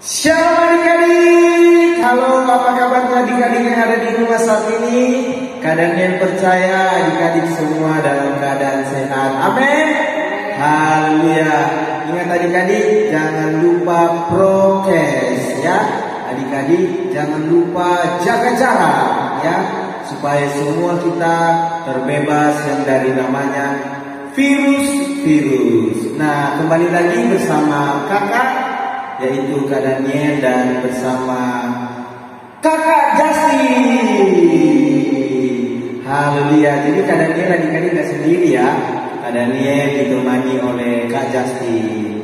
Shalom adik-adik, halo apa kabar adik-adik yang ada di rumah saat ini? Kadang yang percaya adik-adik semua dalam keadaan sehat, amin. Haleluya. Ingat adik-adik, jangan lupa prokes ya. Adik-adik jangan lupa jaga jarak ya, supaya semua kita terbebas yang dari namanya virus. Nah, kembali lagi bersama kakak, yaitu Kak Daniel, dan bersama Kakak Justin. Haleluya. Jadi Kak Daniel adik-adik gak sendiri ya. Kak Daniel ditemani oleh Kak Justin.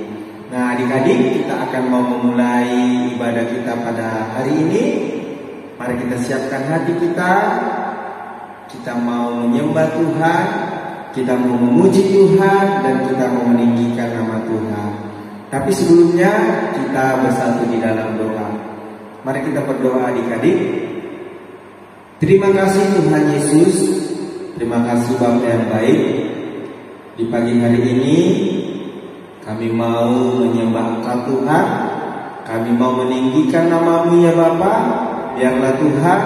Nah adik-adik, kita akan mau memulai ibadah kita pada hari ini. Mari kita siapkan hati kita. Kita mau menyembah Tuhan, kita mau memuji Tuhan, dan kita mau meninggikan nama Tuhan. Tapi sebelumnya kita bersatu di dalam doa. Mari kita berdoa adik-adik. Terima kasih Tuhan Yesus. Terima kasih Bapa yang baik. Di pagi hari ini kami mau menyembah Engkau Tuhan. Kami mau meninggikan nama-Mu ya Bapa. Biarlah Tuhan,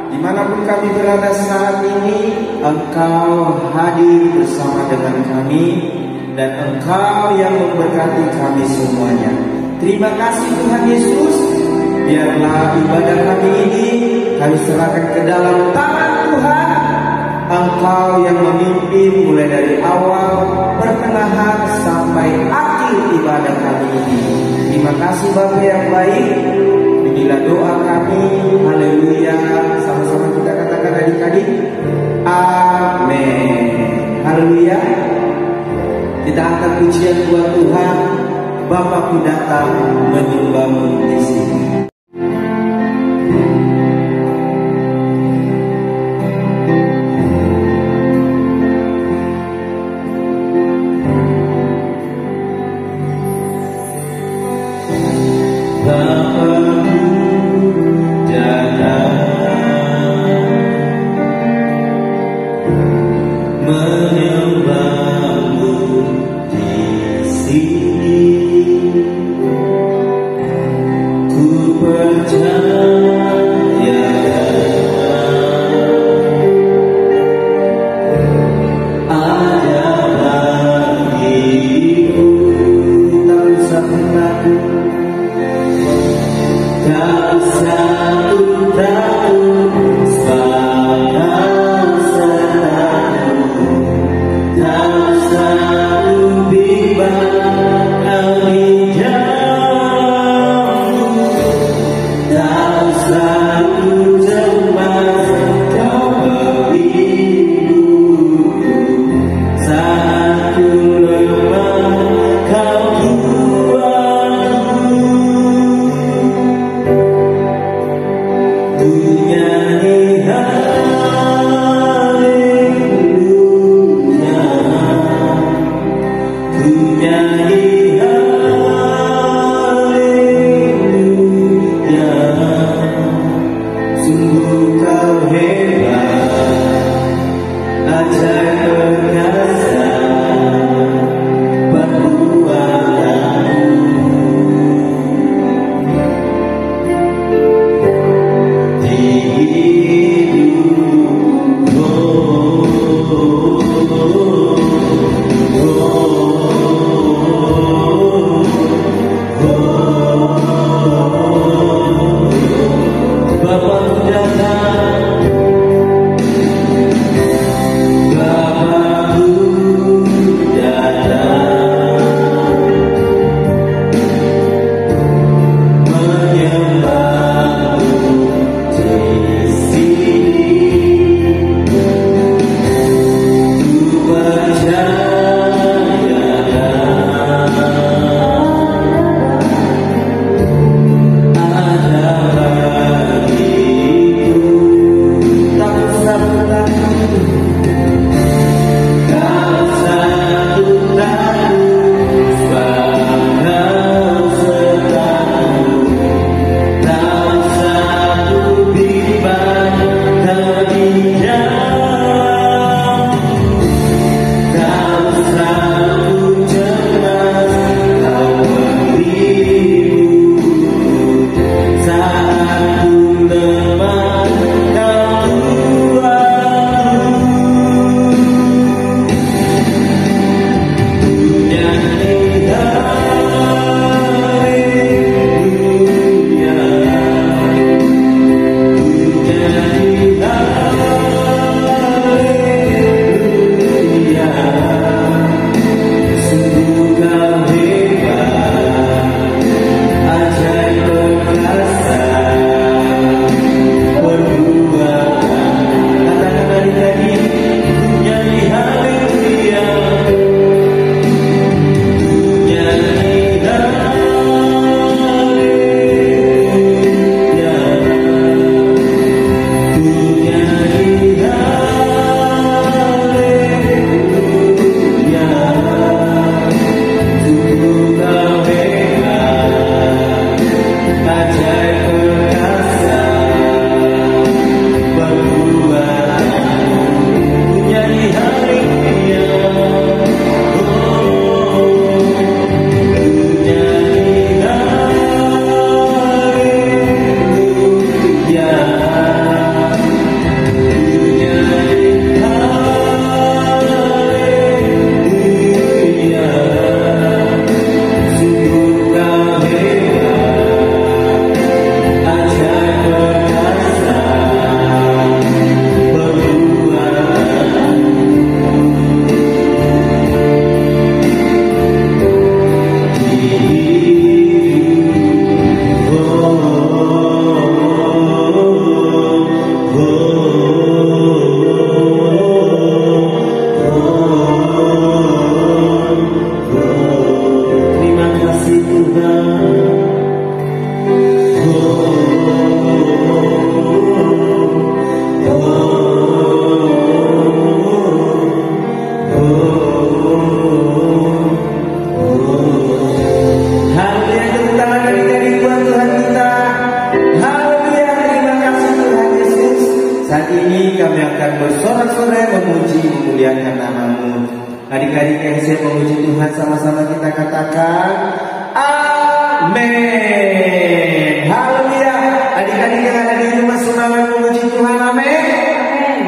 dimanapun kami berada saat ini, Engkau hadir bersama dengan kami, dan Engkau yang memberkati kami semuanya. Terima kasih Tuhan Yesus. Biarlah ibadah kami ini kami serahkan ke dalam tangan Tuhan. Engkau yang memimpin mulai dari awal, pertengahan, sampai akhir ibadah kami ini. Terima kasih Bapa yang baik. Inilah doa kami. Haleluya. Sama-sama kita katakan adik-adik, amin. Haleluya. Kita angkat pujian buat Tuhan. Bapakku datang menyembah-Mu di sini. Bapa dimuliakan namamu. Adik-adik yang saya memuji Tuhan, sama-sama kita katakan amin. Haleluya. Adik-adik yang ada di rumah semangat memuji Tuhan, amin.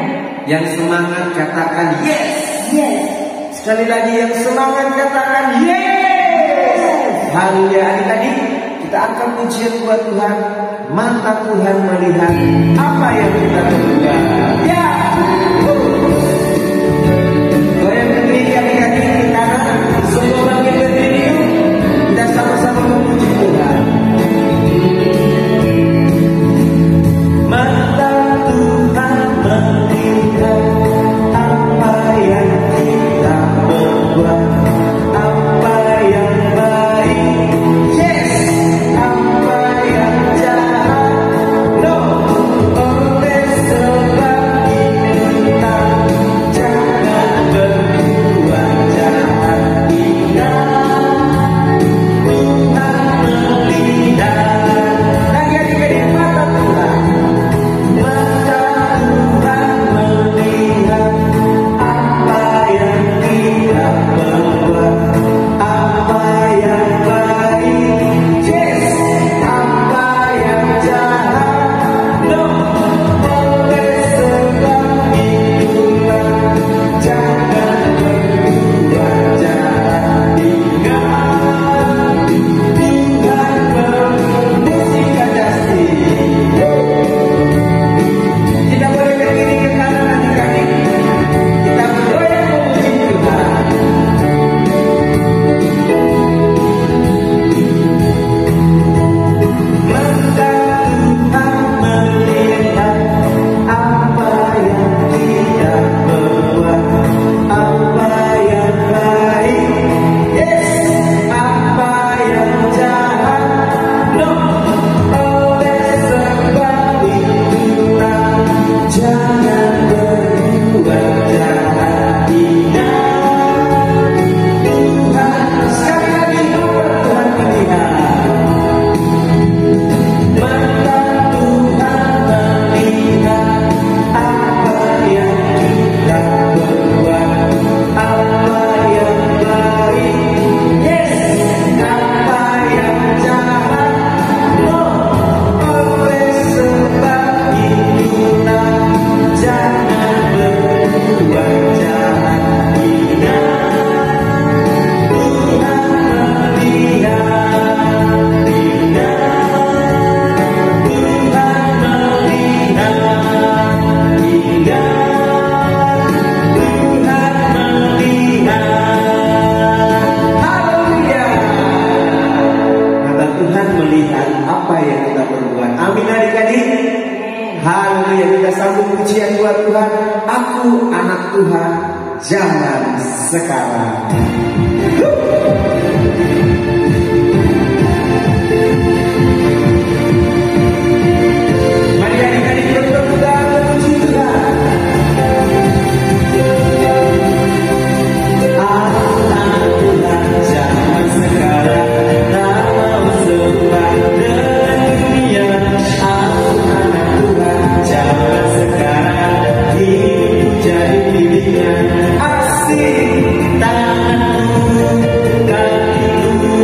Yang semangat katakan yes. Yes. Sekali lagi yang semangat katakan yes. Haleluya. Adik-adik, kita akan pujian buat Tuhan. Mata Tuhan melihat apa yang kita perbuat. Ya. Goyang berdiri adik-adik di kanan. Semua bangkit berdiri. Kita sama-sama memuji Tuhan. Mata Tuhan melihat apa yang kita perbuat, apa yang baik, yes, apa yang jahat, no, oleh sebab kita jangan berbuat jahat. Ingat Tuhan melihat. Lagi adik-adik, mata Tuhan. Mata Tuhan melihat apa yang kita perbuat, apa yang baik, yes, apa yang jahat, no, oleh sebab itulah jangan berbuat jahat. Ingat Tuhan musik Kajasti. Kita boleh berdiri ke kanan adik-adik. Kita boleh memuji Tuhan. Mata Tuhan melihat apa yang kita perbuat, apa yang baik, yes, apa yang jahat, no, oleh sebab itulah jangan berbuat jahat. Ingat Tuhan, sekali lagi Tuhan melihat. Mata Tuhan melihat apa yang kita perbuat, apa yang baik, yes, apa yang jahat, no, oleh sebab itulah jangan berbuat jahat. Ingat Tuhan melihat. Ingat Tuhan melihat. Ingat Tuhan melihat. Haleluya. Mata Tuhan melihat apa yang kita perbuat. Amin adik-adik. Haleluya. Kita sambung pujian buat Tuhan. Aku anak Tuhan zaman sekarang. Mari adik-adik bertepuk tangan memuji Tuhan. Aku anak Tuhan zaman sekarang, tak mau sembah dengan dunia. Aku anak Tuhan zaman sekarang, hidupku jadi pilihan. Asik tanganku, kakiku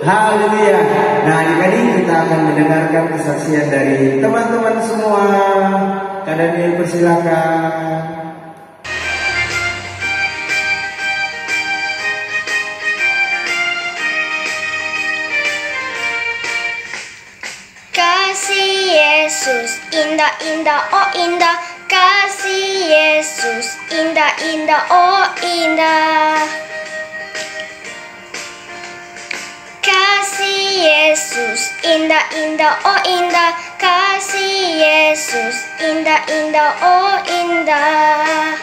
Haleluya. Nah, adik-adik, kita akan mendengarkan kesaksian dari teman-teman semua. Kak Daniel, persilakan. Kasih Yesus indah-indah, oh indah. Kasih Yesus indah-indah, oh indah. Kasih Yesus indah-indah, oh indah. Kasih Yesus indah-indah, oh indah.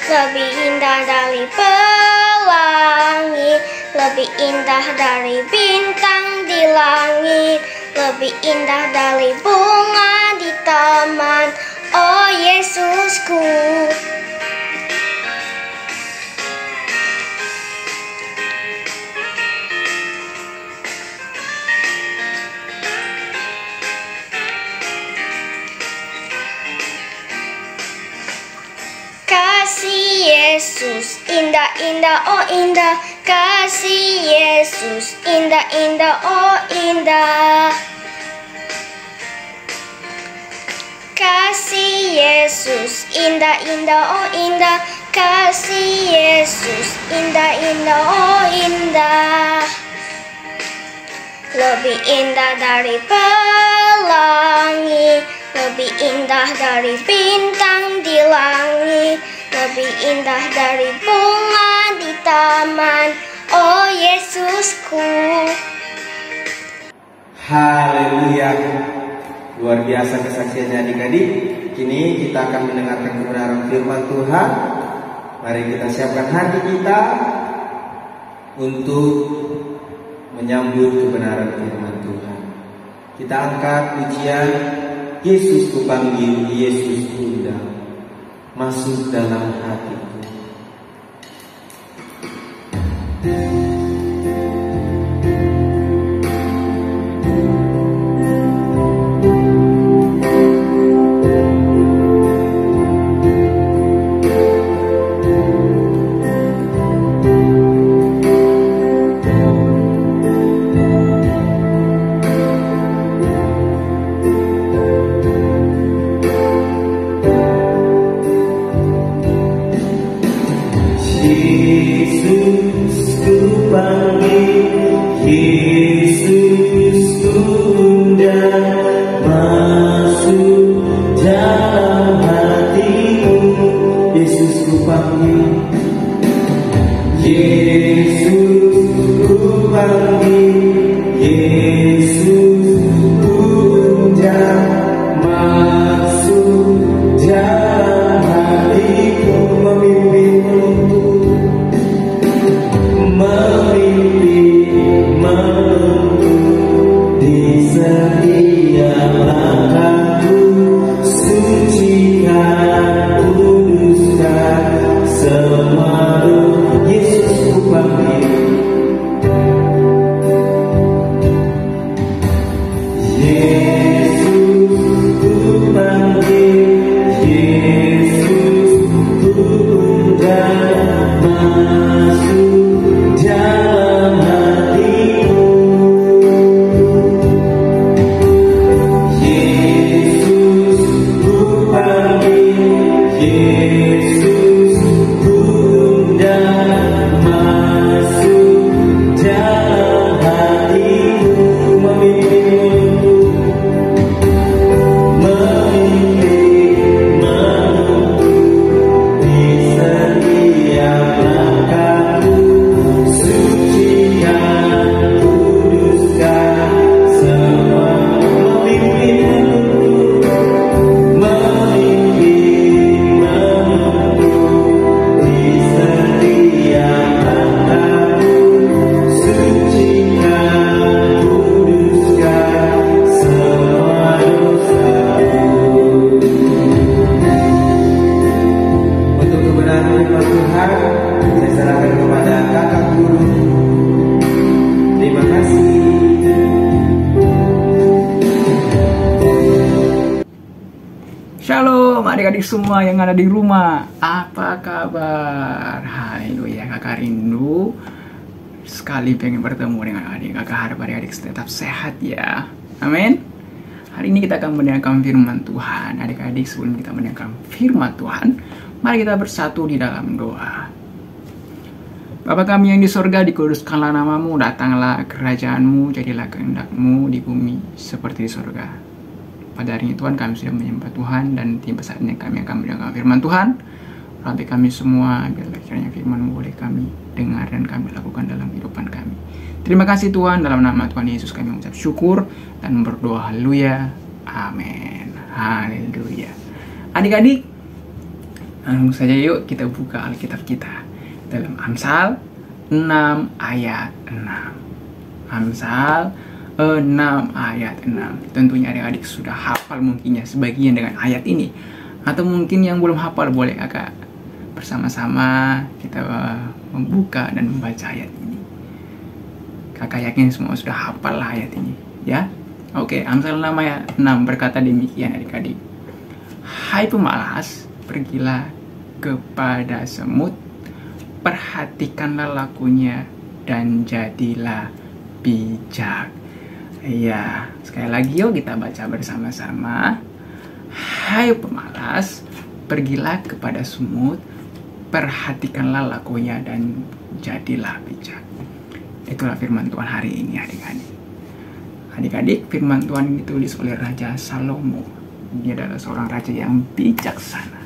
Lebih indah dari pelangi, lebih indah dari bintang di langit, lebih indah dari bunga di taman, oh Yesusku. Kasih Yesus indah-indah, oh indah. Kasih Yesus indah-indah, oh indah. Kasih Yesus indah-indah, oh indah. Kasih Yesus indah-indah, oh indah. Lebih indah dari pelangi, lebih indah dari bintang di langit, lebih indah dari bunga di taman, oh Yesusku. Haleluya. Luar biasa kesaksiannya adik-adik. Kini kita akan mendengarkan kebenaran firman Tuhan. Mari kita siapkan hati kita untuk menyambut kebenaran firman Tuhan. Kita angkat pujian Yesus kupanggil, Yesus kuundang, masuk dalam hatiku. Shalom adik-adik semua yang ada di rumah. Apa kabar? Haleluya, kakak rindu sekali pengen bertemu dengan adik. Kakak harap adik-adik tetap sehat ya. Amin. Hari ini kita akan mendengarkan firman Tuhan. Adik-adik, sebelum kita mendengarkan firman Tuhan, mari kita bersatu di dalam doa. Bapa kami yang di sorga, dikuduskanlah namamu, datanglah kerajaanmu, jadilah kehendakmu di bumi seperti di sorga. Pada hari ini Tuhan, kami sudah menyembah Tuhan, dan tiba saatnya kami akan mendengarkan firman Tuhan. Rantai kami semua, biarlah kiranya firman boleh kami dengar dan kami lakukan dalam kehidupan kami. Terima kasih Tuhan, dalam nama Tuhan Yesus kami mengucap syukur dan berdoa. Haleluya. Amin. Haleluya. Adik-adik, langsung saja yuk kita buka Alkitab kita dalam Amsal 6 ayat 6. Amsal 6 ayat 6. Tentunya adik-adik sudah hafal mungkinnya sebagian dengan ayat ini, atau mungkin yang belum hafal boleh kakak bersama-sama kita membuka dan membaca ayat ini. Kakak yakin semua sudah hafal ayat ini ya. Oke, Amsal 6 ayat 6 berkata demikian adik-adik. Hai pemalas, pergilah kepada semut, perhatikanlah lakunya dan jadilah bijak. Iya, sekali lagi yuk kita baca bersama-sama. Hai pemalas, pergilah kepada semut, perhatikanlah lakunya dan jadilah bijak. Itulah firman Tuhan hari ini adik-adik. Adik-adik, firman Tuhan ditulis oleh Raja Salomo. Dia adalah seorang raja yang bijaksana,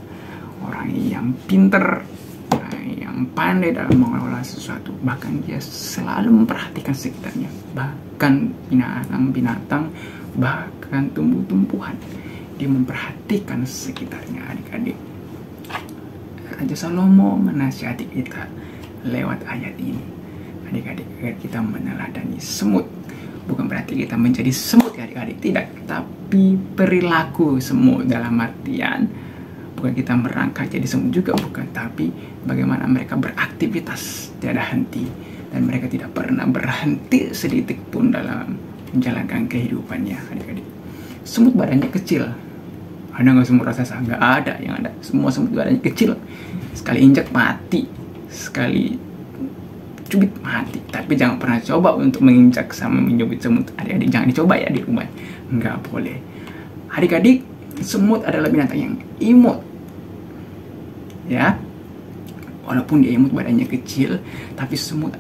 orang yang pinter, yang pandai dalam mengelola sesuatu. Bahkan dia selalu memperhatikan sekitarnya, bahkan binatang-binatang, bahkan tumbuh-tumbuhan. Dia memperhatikan sekitarnya adik-adik. Raja Salomo menasihati kita lewat ayat ini adik-adik, agar kita meneladani semut. Bukan berarti kita menjadi semut ya adik-adik, tidak. Tapi perilaku semut dalam artian bukan kita merangkak jadi semut juga, bukan. Tapi bagaimana mereka beraktivitas tiada henti, dan mereka tidak pernah berhenti sedetik pun dalam menjalankan kehidupannya adik-adik. Semut badannya kecil. Ada nggak semut raksasa? Nggak ada. Yang ada semua semut badannya kecil. Sekali injak mati, sekali cubit mati. Tapi jangan pernah coba untuk menginjak sama mencubit semut. Adik-adik jangan dicoba ya di rumah. Nggak boleh. Adik-adik, semut adalah binatang yang imut. Ya, walaupun dia imut badannya kecil, tapi semut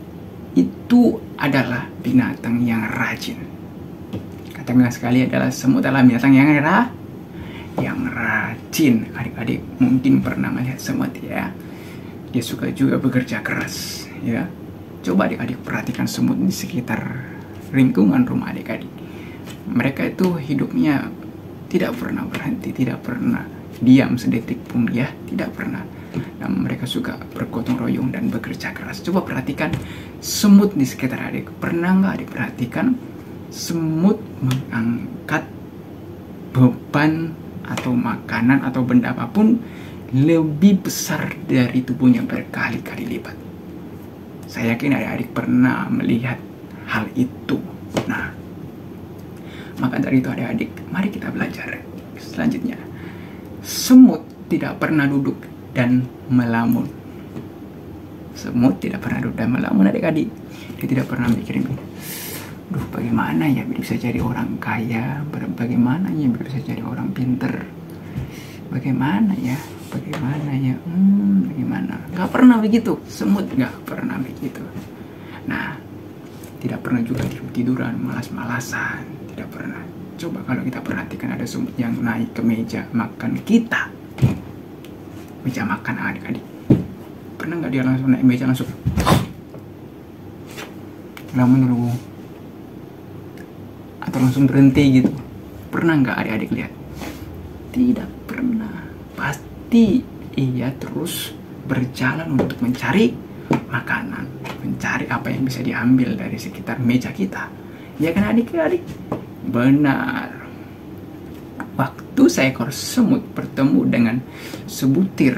itu adalah binatang yang rajin. Katakan sekali adalah semut adalah binatang yang rajin. Adik-adik mungkin pernah melihat semut ya. Dia suka juga bekerja keras ya. Coba adik-adik perhatikan semut di sekitar lingkungan rumah adik-adik. Mereka itu hidupnya tidak pernah berhenti, tidak pernah diam sedetik pun ya, tidak pernah. Dan mereka suka bergotong royong dan bekerja keras. Coba perhatikan semut di sekitar adik. Pernah nggak adik perhatikan semut mengangkat beban atau makanan atau benda apapun lebih besar dari tubuhnya berkali-kali lipat? Saya yakin adik-adik pernah melihat hal itu. Nah, maka dari itu adik-adik, mari kita belajar selanjutnya. Semut tidak pernah duduk dan melamun. Semut tidak pernah duduk dan melamun adik-adik. Dia tidak pernah mikirin, duh bagaimana ya bisa jadi orang kaya, bagaimana ya bisa jadi orang pinter, bagaimana ya bagaimana. Gak pernah begitu. Semut gak pernah begitu. Nah, tidak pernah juga tidur-tiduran, malas-malasan. Tidak pernah. Coba kalau kita perhatikan ada semut yang naik ke meja makan kita, meja makan adik-adik. Pernah gak dia langsung naik meja langsung lamun dulu, atau langsung berhenti gitu? Pernah gak adik-adik lihat? Tidak pernah. Pasti ia terus berjalan untuk mencari makanan, mencari apa yang bisa diambil dari sekitar meja kita. Ya kan adik-adik? Benar. Waktu seekor semut bertemu dengan sebutir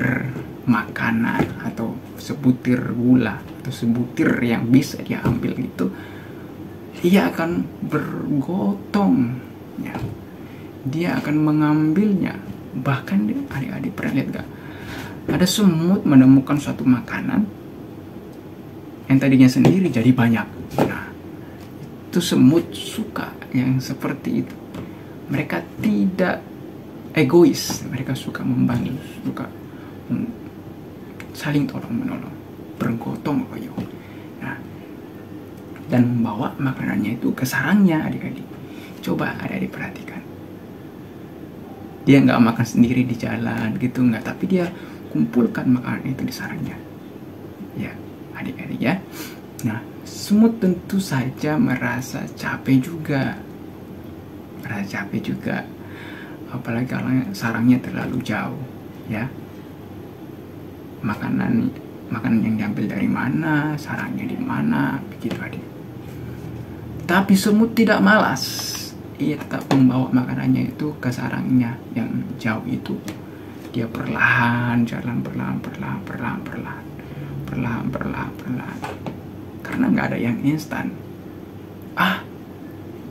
makanan atau sebutir gula atau sebutir yang bisa dia ambil gitu, dia akan bergotong ya. Dia akan mengambilnya. Bahkan adik-adik pernah lihat gak? Ada semut menemukan suatu makanan yang tadinya sendiri jadi banyak. Nah, itu semut suka yang seperti itu. Mereka tidak egois, mereka suka membantu, suka saling tolong menolong, bergotong royong. Nah, dan membawa makanannya itu ke sarangnya, adik-adik. Coba adik-adik perhatikan. Dia nggak makan sendiri di jalan gitu, nggak, tapi dia kumpulkan makanan itu di sarangnya. Ya, adik-adik ya. Nah, semut tentu saja merasa capek juga. Apalagi kalau sarangnya terlalu jauh, ya. Makanan yang diambil dari mana, sarangnya di mana, begitu adik. Tapi semut tidak malas. Ia tetap membawa makanannya itu ke sarangnya yang jauh itu. Dia perlahan jalan, perlahan. Karena nggak ada yang instan.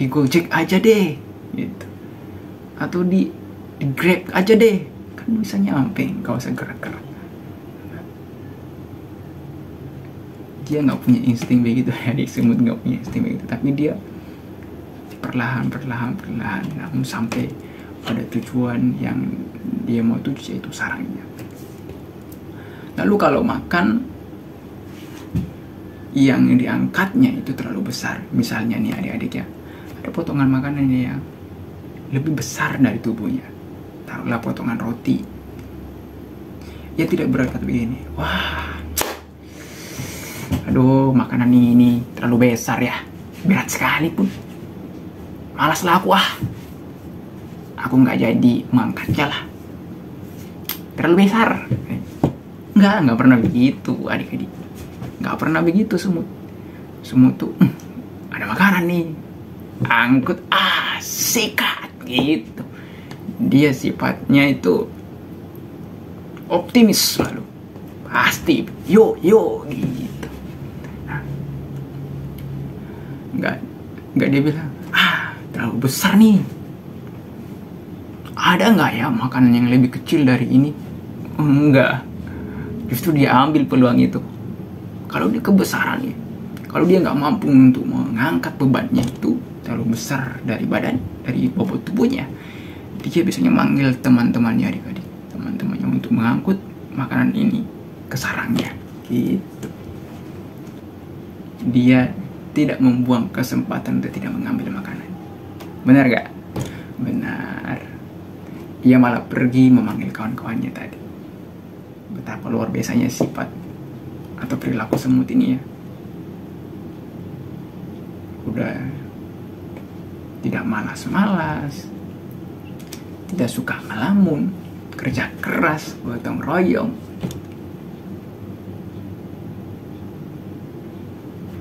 Di Gojek aja deh, gitu. Atau di Grab aja deh, kan bisa nyampe, nggak usah gerak-gerak. Dia nggak punya insting begitu, adik. Semut nggak punya insting begitu, tapi dia perlahan, namun sampai pada tujuan yang dia mau tuju, yaitu sarangnya. Lalu kalau makan, yang diangkatnya itu terlalu besar, misalnya nih adik-adik ya, ada potongan makanannya yang lebih besar dari tubuhnya, taruhlah potongan roti. Ia tidak berkata begini, aduh, makanan ini terlalu besar ya, berat sekali pun, malaslah aku nggak jadi mengangkatnya lah, terlalu besar. Nggak pernah begitu adik-adik, nggak pernah begitu semut tuh ada makanan nih, angkut, sikat gitu. Dia sifatnya itu optimis selalu, pasti yo gitu. Nah, nggak dia bilang terlalu besar nih, ada nggak ya makanan yang lebih kecil dari ini? Enggak, justru dia ambil peluang itu. Kalau dia kebesarannya, kalau dia nggak mampu untuk mengangkat bebannya itu terlalu besar dari bobot tubuhnya, dia biasanya manggil teman-temannya, adik-adik, teman-temannya untuk mengangkut makanan ini ke sarangnya, gitu. Dia tidak membuang kesempatan untuk tidak mengambil makanan. Benar gak? Benar. Ia malah pergi memanggil kawan-kawannya tadi. Betapa luar biasanya sifat atau perilaku semut ini ya. Udah tidak malas-malas, tidak suka ngelamun, kerja keras, gotong royong.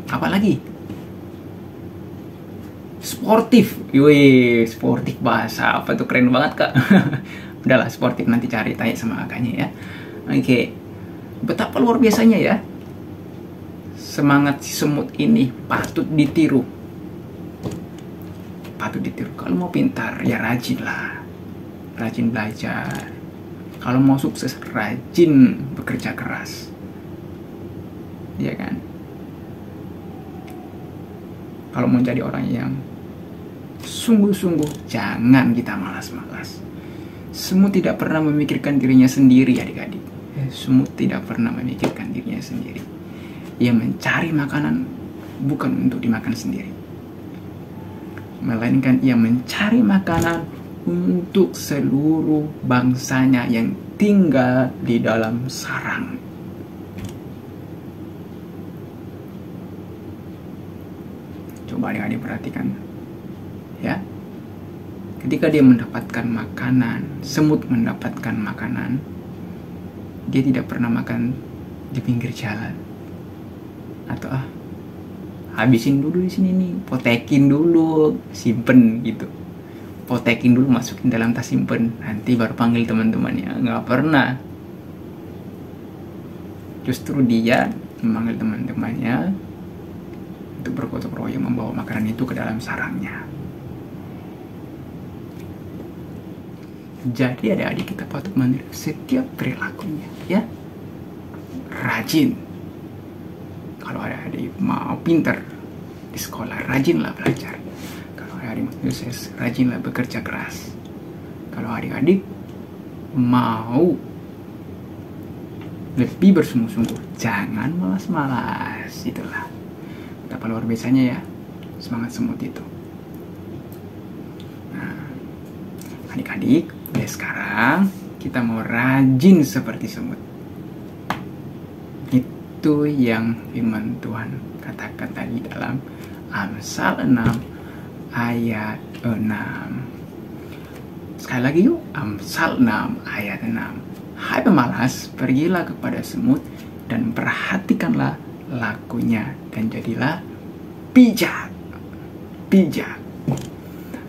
Apalagi sportif. Sportif, bahasa apa tuh, keren banget kak. Udahlah, sportif nanti cari tanya sama kakaknya ya. Oke. Betapa luar biasanya ya. Semangat si semut ini patut ditiru. Kalau mau pintar ya rajin lah, rajin belajar. Kalau mau sukses rajin bekerja keras, ya kan? Kalau mau jadi orang yang sungguh-sungguh, jangan kita malas-malas. Semut tidak pernah memikirkan dirinya sendiri, adik-adik. Semut tidak pernah memikirkan dirinya sendiri. Ia mencari makanan bukan untuk dimakan sendiri, melainkan ia mencari makanan untuk seluruh bangsanya yang tinggal di dalam sarang. Coba adik-adik perhatikan ya. Ketika dia mendapatkan makanan, semut mendapatkan makanan, dia tidak pernah makan di pinggir jalan atau habisin dulu di sini nih, potekin dulu, simpen gitu. Potekin dulu, masukin dalam tas, simpen, nanti baru panggil teman-temannya. Nggak pernah. Justru dia memanggil teman-temannya untuk bergotong royong membawa makanan itu ke dalam sarangnya. Jadi adik-adik kita patut meniru setiap perilakunya ya. Rajin. Kalau adik-adik mau pinter di sekolah, rajinlah belajar. Kalau adik-adik sukses, rajinlah bekerja keras. Kalau adik-adik mau lebih bersungguh-sungguh, jangan malas-malas. Itulah betapa luar biasanya ya semangat semut itu. Nah, adik-adik, mulai sekarang kita mau rajin seperti semut. Itu yang firman Tuhan katakan tadi dalam Amsal 6 ayat 6. Sekali lagi yuk, Amsal 6 ayat 6. Hai pemalas, pergilah kepada semut dan perhatikanlah lakunya dan jadilah bijak. Bijak.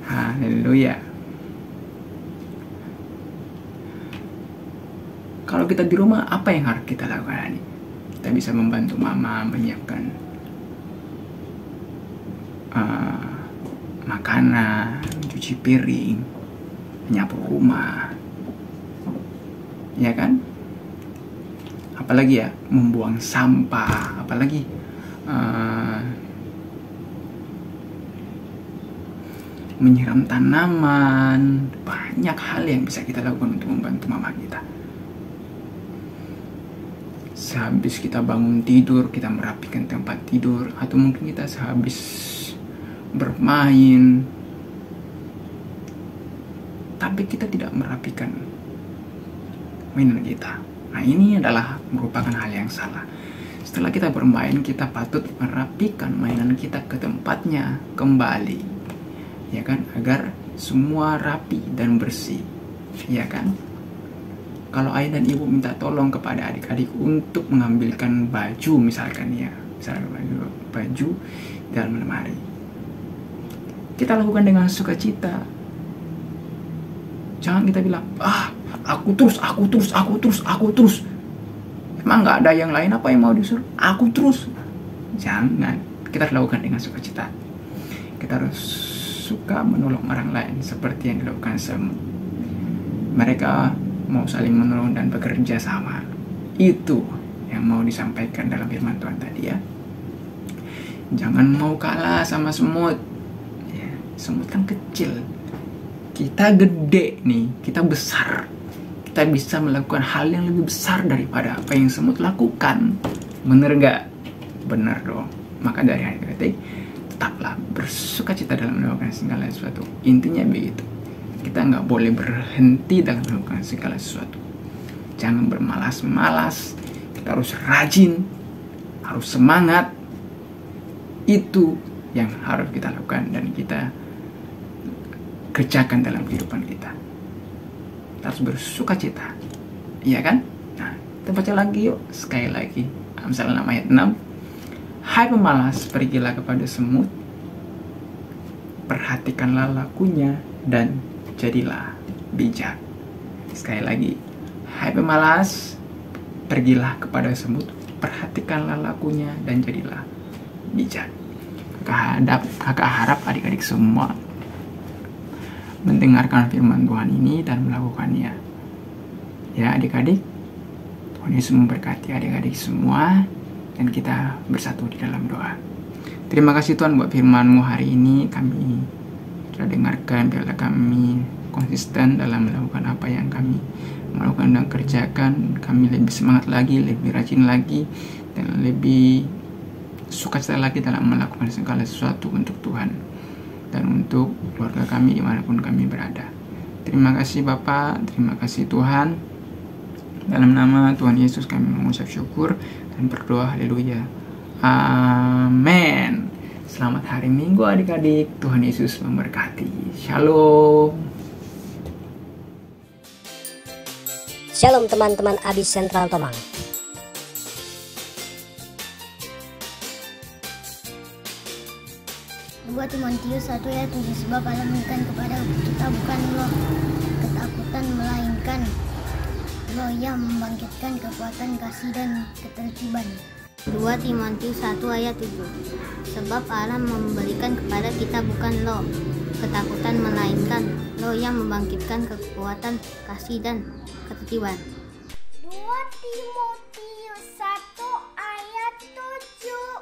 Haleluya. Kalau kita di rumah, apa yang harus kita lakukan nih? Kita bisa membantu mama menyiapkan makanan, mencuci piring, menyapu rumah, ya kan? Apalagi ya, membuang sampah, apalagi menyiram tanaman. Banyak hal yang bisa kita lakukan untuk membantu mama kita. Sehabis kita bangun tidur, kita merapikan tempat tidur, atau mungkin kita sehabis bermain, tapi kita tidak merapikan mainan kita. Nah, ini adalah merupakan hal yang salah. Setelah kita bermain, kita patut merapikan mainan kita ke tempatnya kembali, ya kan, agar semua rapi dan bersih, ya kan. Kalau ayah dan ibu minta tolong kepada adik-adik untuk mengambilkan baju, misalkan baju dalam lemari, kita lakukan dengan sukacita. Jangan kita bilang, aku terus. Emang nggak ada yang lain apa yang mau disuruh? Aku terus. Jangan. Kita lakukan dengan sukacita. Kita harus suka menolong orang lain seperti yang dilakukan semut. Mereka mau saling menolong dan bekerja sama. Itu yang mau disampaikan dalam firman Tuhan tadi ya. Jangan mau kalah sama semut. Ya, semut kan kecil. Kita gede nih, kita besar. Kita bisa melakukan hal yang lebih besar daripada apa yang semut lakukan. Bener gak? Bener dong. Maka dari hari ini tetaplah bersukacita dalam melakukan segala sesuatu. Intinya begitu. Kita nggak boleh berhenti dalam melakukan segala sesuatu. Jangan bermalas-malas. Kita harus rajin, harus semangat. Itu yang harus kita lakukan dan kita kerjakan dalam kehidupan kita. Kita harus bersukacita, iya kan? Nah, kita baca lagi yuk, sekali lagi Amsal 6 ayat 6. Hai pemalas, pergilah kepada semut, perhatikanlah lakunya dan jadilah bijak. Sekali lagi, hai pemalas, pergilah kepada semut, perhatikanlah lakunya dan jadilah bijak. Kakak harap adik-adik semua mendengarkan firman Tuhan ini dan melakukannya. Ya adik-adik, Tuhan Yesus memberkati adik-adik semua dan kita bersatu di dalam doa. Terima kasih Tuhan buat firman-Mu hari ini. Kami telah dengarkan, biarlah kami konsisten dalam melakukan apa yang kami melakukan dan kerjakan. Kami lebih semangat lagi, lebih rajin lagi, dan lebih sukacita lagi dalam melakukan segala sesuatu untuk Tuhan dan untuk keluarga kami dimanapun kami berada. Terima kasih Bapa, terima kasih Tuhan. Dalam nama Tuhan Yesus kami mengucap syukur dan berdoa, haleluya, amin. Selamat hari Minggu adik-adik, Tuhan Yesus memberkati. Shalom. Shalom teman-teman Abis Sentral Tomang. 2 Timotius 1 ayat 7, sebab Allah memberikan kepada kita bukan roh ketakutan, melainkan roh yang membangkitkan kekuatan kasih dan ketertiban. 2 Timotius 1 ayat 7, sebab Allah memberikan kepada kita bukan roh ketakutan, melainkan roh yang membangkitkan kekuatan kasih dan ketertiban. 2 Timotius 1 ayat 7,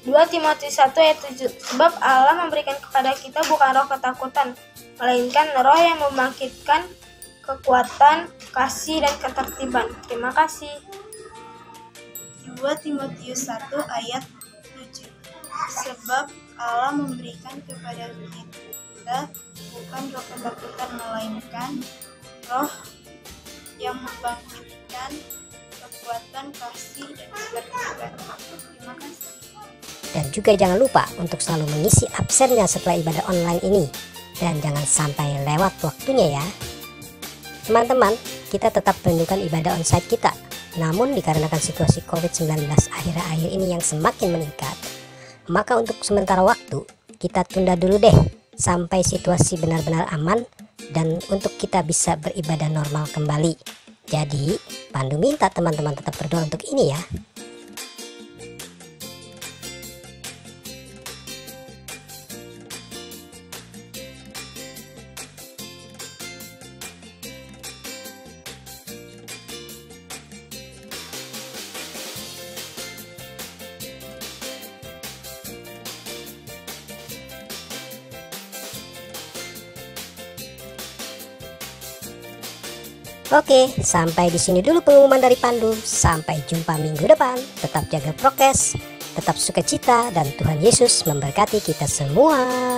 2 Timotius 1 ayat 7. Sebab Allah memberikan kepada kita bukan roh ketakutan, melainkan roh yang membangkitkan kekuatan, kasih, dan ketertiban. Terima kasih. 2 Timotius 1 ayat 7. Sebab Allah memberikan kepada kita bukan roh ketakutan, melainkan roh yang membangkitkan kekuatan, kasih, dan ketertiban. Terima kasih. Dan juga jangan lupa untuk selalu mengisi absennya setelah ibadah online ini. Dan jangan sampai lewat waktunya ya. Teman-teman, kita tetap merindukan ibadah onsite kita. Namun dikarenakan situasi COVID-19 akhir-akhir ini yang semakin meningkat, maka untuk sementara waktu kita tunda dulu deh sampai situasi benar-benar aman dan untuk kita bisa beribadah normal kembali. Jadi, Pandu minta teman-teman tetap berdoa untuk ini ya. Oke, sampai di sini dulu pengumuman dari Pandu. Sampai jumpa minggu depan. Tetap jaga prokes, tetap sukacita, dan Tuhan Yesus memberkati kita semua.